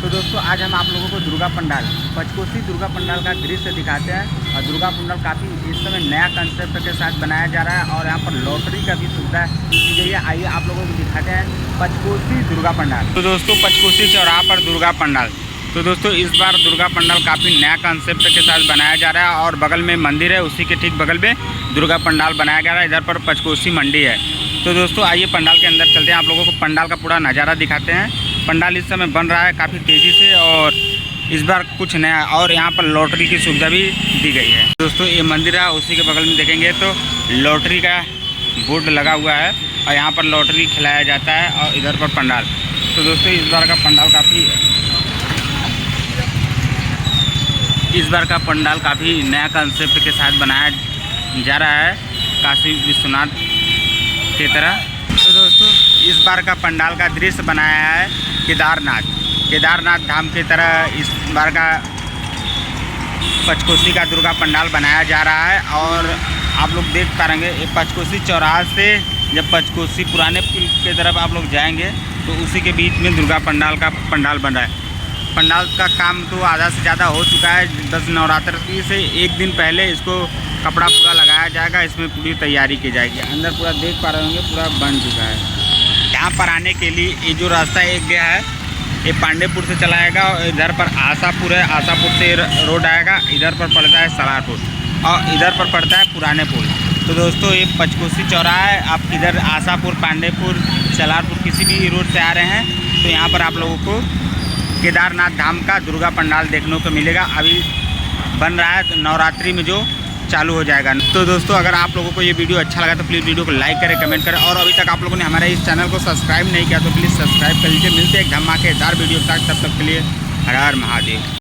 तो दोस्तों आज हम आप लोगों को दुर्गा पंडाल पंचकोसी दुर्गा पंडाल का दृश्य दिखाते हैं। और दुर्गा पंडाल काफ़ी इस समय नया कंसेप्ट के साथ बनाया जा रहा है और यहाँ पर लॉटरी का भी सुविधा की गई है। आइए आप लोगों को दिखाते हैं पंचकोसी दुर्गा पंडाल। तो दोस्तों पंचकोसी चौराहा पर दुर्गा पंडाल। तो दोस्तों इस बार दुर्गा पंडाल काफ़ी नया कंसेप्ट के साथ बनाया जा रहा है और बगल में मंदिर है, उसी के ठीक बगल में दुर्गा पंडाल बनाया जा रहा है। इधर पर पंचकोसी मंडी है। तो दोस्तों आइए पंडाल के अंदर चलते हैं, आप लोगों को पंडाल का पूरा नज़ारा दिखाते हैं। पंडाल इस समय बन रहा है काफ़ी तेज़ी से और इस बार कुछ नया, और यहाँ पर लॉटरी की सुविधा भी दी गई है। दोस्तों ये मंदिर है, उसी के बगल में देखेंगे तो लॉटरी का बोर्ड लगा हुआ है और यहाँ पर लॉटरी खिलाया जाता है और इधर पर पंडाल। तो दोस्तों इस बार का पंडाल काफ़ी नया कंसेप्ट के साथ बनाया जा रहा है, काशी विश्वनाथ की तरह। तो दोस्तों इस बार का पंडाल का दृश्य बनाया है केदारनाथ धाम की तरह। इस बार का पंचकोसी का दुर्गा पंडाल बनाया जा रहा है और आप लोग देख पाएंगे पंचकोसी चौराहा से जब पंचकोसी पुराने पुल की तरफ आप लोग जाएंगे तो उसी के बीच में दुर्गा पंडाल का पंडाल बन रहा है। पंडाल का काम तो आधा से ज़्यादा हो चुका है। 10 नवरात्रि से एक दिन पहले इसको कपड़ा पूरा लगाया जाएगा, इसमें पूरी तैयारी की जाएगी। अंदर पूरा देख पा रहे होंगे पूरा बन चुका है। यहाँ पर आने के लिए ये जो रास्ता एक गया है ये पांडेपुर से चलाएगा और इधर पर आशापुर है, आशापुर से रोड आएगा। इधर पर पड़ता है सलारपुर और इधर पर पड़ता है पुराने पुल। तो दोस्तों ये पंचकोसी चौराहा है। आप इधर आशापुर, पांडेपुर, सलारपुर किसी भी रोड से आ रहे हैं तो यहाँ पर आप लोगों को केदारनाथ धाम का दुर्गा पंडाल देखने को मिलेगा। अभी बन रहा है, नवरात्रि में जो चालू हो जाएगा। तो दोस्तों अगर आप लोगों को ये वीडियो अच्छा लगा तो प्लीज़ वीडियो को लाइक करें, कमेंट करें और अभी तक आप लोगों ने हमारे इस चैनल को सब्सक्राइब नहीं किया तो प्लीज़ सब्सक्राइब कर लीजिए। मिलते हैं एक धमाकेदार वीडियो तक, तब तक के लिए हर हर महादेव।